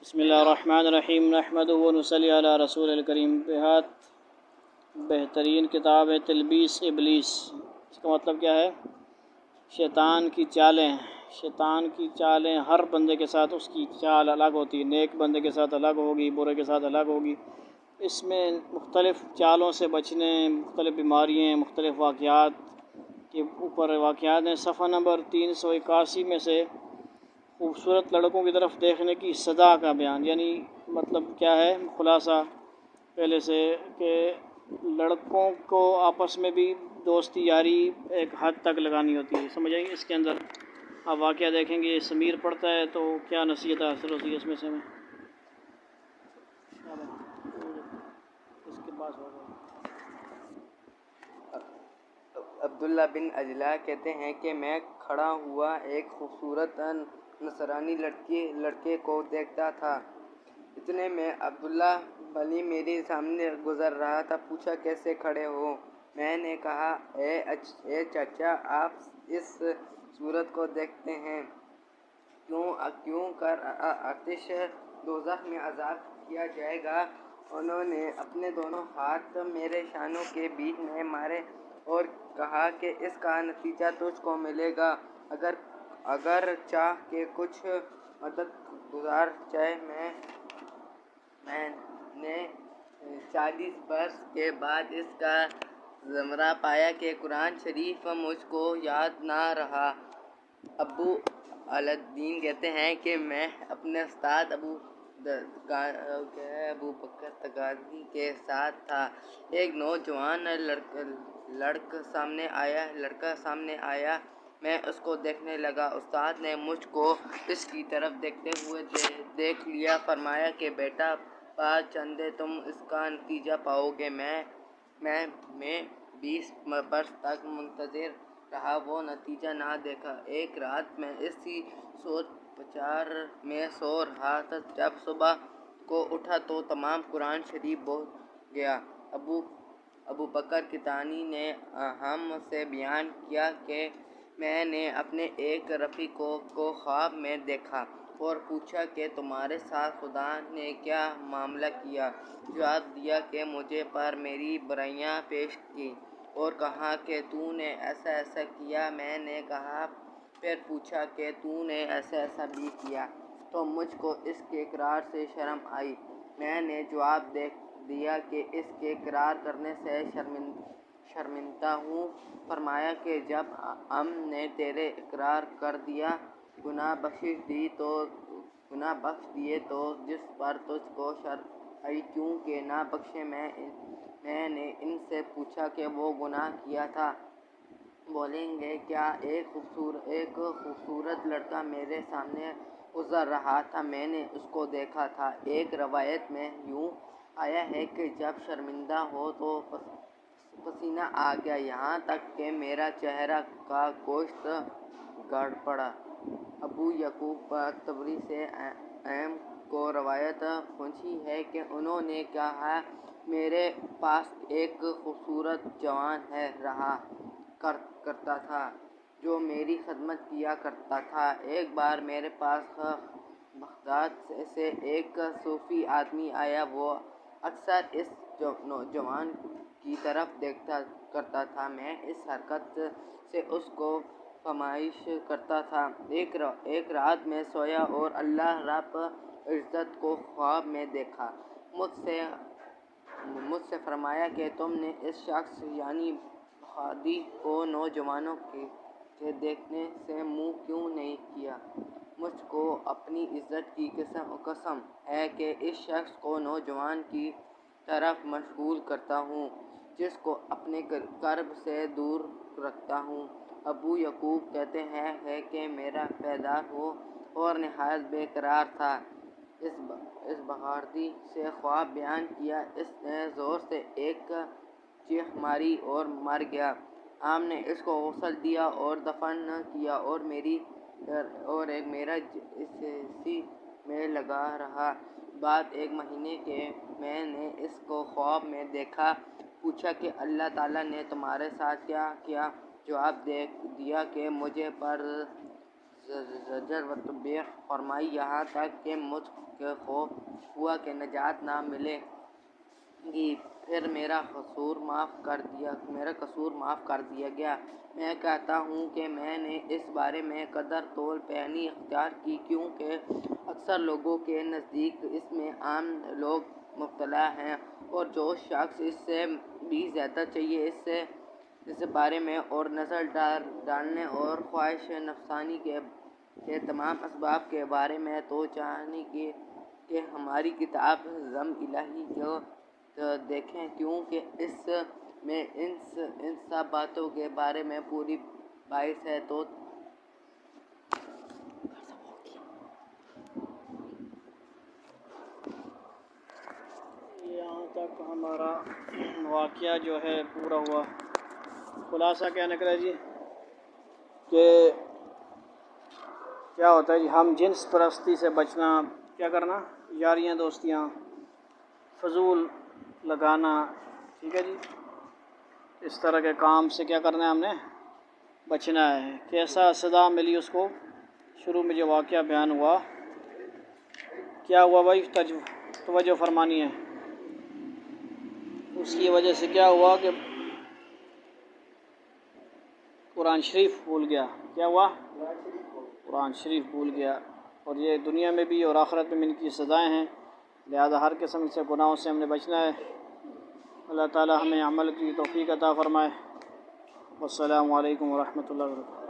بسم اللہ الرحمن الرحیم نحمدہ و نصلی علی رسول الکریم۔ بہترین کتاب ہے تلبیس ابلیس۔ اس کا مطلب کیا ہے؟ شیطان کی چالیں۔ شیطان کی چالیں ہر بندے کے ساتھ اس کی چال الگ ہوتی ہے، نیک بندے کے ساتھ الگ ہوگی، برے کے ساتھ الگ ہوگی۔ اس میں مختلف چالوں سے بچنے، مختلف بیماریاں، مختلف واقعات کے اوپر واقعات ہیں۔ صفحہ نمبر 381 میں سے خوبصورت لڑکوں کی طرف دیکھنے کی سزا کا بیان، یعنی مطلب کیا ہے؟ خلاصہ پہلے سے کہ لڑکوں کو آپس میں بھی دوستی یاری ایک حد تک لگانی ہوتی ہے، سمجھ آئیں گے؟ اس کے اندر آپ واقعہ دیکھیں گے، سمیر پڑھتا ہے تو کیا نصیحت حاصل ہوتی ہے اس میں سے ہمیں۔ اس کے پاس ہوگا عبداللہ بن اجلا کہتے ہیں کہ میں کھڑا ہوا ایک خوبصورت نصرانی لڑکے کو دیکھتا تھا۔ اتنے میں عبداللہ بلی میرے سامنے گزر رہا تھا۔ پوچھا کیسے کھڑے ہو؟ میں نے کہا اے چچا، آپ اس صورت کو دیکھتے ہیں، کیوں کر آتش دوزخ میں عذاب کیا جائے گا۔ انہوں نے اپنے دونوں ہاتھ میرے شانوں کے بیچ میں مارے اور کہا کہ اس کا نتیجہ تجھ کو ملے گا اگر چاہ کہ کچھ مدد گزار جائے۔ میں نے 40 برس کے بعد اس کا زمرہ پایا کہ قرآن شریف مجھ کو یاد نہ رہا۔ ابو الدین کہتے ہیں کہ میں اپنے استاد ابو بکر تغانی کے ساتھ تھا۔ ایک نوجوان لڑکا سامنے آیا، میں اس کو دیکھنے لگا۔ استاد نے مجھ کو اس کی طرف دیکھتے ہوئے دیکھ لیا۔ فرمایا کہ بیٹا، بعد چندے تم اس کا نتیجہ پاؤ گے۔ میں 20 برس تک منتظر رہا، وہ نتیجہ نہ دیکھا۔ ایک رات میں اسی سوچ بچار میں سو رہا تھا، جب صبح کو اٹھا تو تمام قرآن شریف بھول گیا۔ ابو بکر تغانی نے ہم سے بیان کیا کہ میں نے اپنے ایک رفیق کو خواب میں دیکھا اور پوچھا کہ تمہارے ساتھ خدا نے کیا معاملہ کیا؟ جواب دیا کہ مجھ پر میری برائیاں پیش کیں اور کہا کہ تو نے ایسا کیا۔ میں نے کہا، پھر پوچھا کہ تو نے ایسا بھی کیا؟ تو مجھ کو اس کے اقرار سے شرم آئی۔ میں نے جواب دیا کہ اس کے اقرار کرنے سے شرمندہ ہوں۔ فرمایا کہ جب ہم نے تیرے اقرار کر دیا، گناہ بخش دیے تو جس پر تجھ کو شرم آئی کیوں کہ نہ بخشے؟ میں نے ان سے پوچھا کہ وہ گناہ کیا تھا؟ بولیں گے کیا؟ ایک خوبصورت لڑکا میرے سامنے گزر رہا تھا، میں نے اس کو دیکھا تھا۔ ایک روایت میں یوں آیا ہے کہ جب شرمندہ ہو تو پسینہ آ گیا، یہاں تک کہ میرا چہرہ کا گوشت گل پڑا۔ ابو یعقوب تبری سے ام کو روایت پہنچی ہے کہ انہوں نے کہا، میرے پاس ایک خوبصورت جوان رہا کرتا تھا جو میری خدمت کیا کرتا تھا۔ ایک بار میرے پاس بغداد سے ایک صوفی آدمی آیا، وہ اکثر اس نوجوان کی طرف دیکھا کرتا تھا، میں اس حرکت سے اس کو فرمائش کرتا تھا۔ ایک رات میں سویا اور اللہ رب العزت کو خواب میں دیکھا۔ مجھ سے فرمایا کہ تم نے اس شخص یعنی بغدادی کو نوجوانوں کے دیکھنے سے منہ کیوں نہیں کیا؟ مجھ کو اپنی عزت کی قسم ہے کہ اس شخص کو نوجوان کی طرف مشغول کرتا ہوں، جس کو اپنے قرب سے دور رکھتا ہوں۔ ابو یعقوب کہتے ہیں کہ میرا پائیدار اور نہایت بے قرار تھا۔ اس بغدادی سے خواب بیان کیا، اس نے زور سے ایک چیخ ماری اور مر گیا۔ ہم نے اس کو غسل دیا اور دفن کیا اور میرا اسی میں لگا رہا۔ بعد ایک مہینے کے میں نے اس کو خواب میں دیکھا۔ پوچھا کہ اللہ تعالیٰ نے تمہارے ساتھ کیا کیا؟ جواب دیا کہ مجھ پر زجر و تنبیہ فرمائی، یہاں تک کہ مجھ کے خوف ہوا کہ نجات نہ ملے گی۔ پھر میرا قصور معاف کر دیا گیا۔ میں کہتا ہوں کہ میں نے اس بارے میں قدر طول پہنی اختیار کی، کیونکہ اکثر لوگوں کے نزدیک اس میں عام لوگ مبتلا ہیں، اور جو شخص اس سے بھی زیادہ چاہیے اس بارے میں اور نظر ڈالنے اور خواہش نفسانی کے تمام اسباب کے بارے میں تو جانے کہ ہماری کتاب ضم الہی کو دیکھیں، کیونکہ اس میں ان سب باتوں کے بارے میں پوری باعث ہے۔ تو یہاں تک ہمارا واقعہ جو ہے پورا ہوا۔ خلاصہ کیا نکلا جی کہ کیا ہوتا ہے جی، ہم جنس پرستی سے بچنا، کیا کرنا، یاریاں دوستیاں فضول لگانا، ٹھیک ہے جی، اس طرح کے کام سے کیا کرنا ہے، ہم نے بچنا ہے۔ کیسا سزا ملی اس کو؟ شروع میں جو واقعہ بیان ہوا، کیا ہوا بھائی، توجہ فرمانی ہے۔ اس کی وجہ سے کیا ہوا کہ قرآن شریف بھول گیا۔ کیا ہوا؟ قرآن شریف بھول گیا، اور یہ دنیا میں بھی اور آخرت میں ان کی سزائیں ہیں، لہذا ہر قسم سے گناہوں سے ہم نے بچنا ہے۔ اللہ تعالی ہمیں عمل کی توفیق عطا فرمائے۔ والسلام علیکم ورحمۃ اللہ وبرکاتہ۔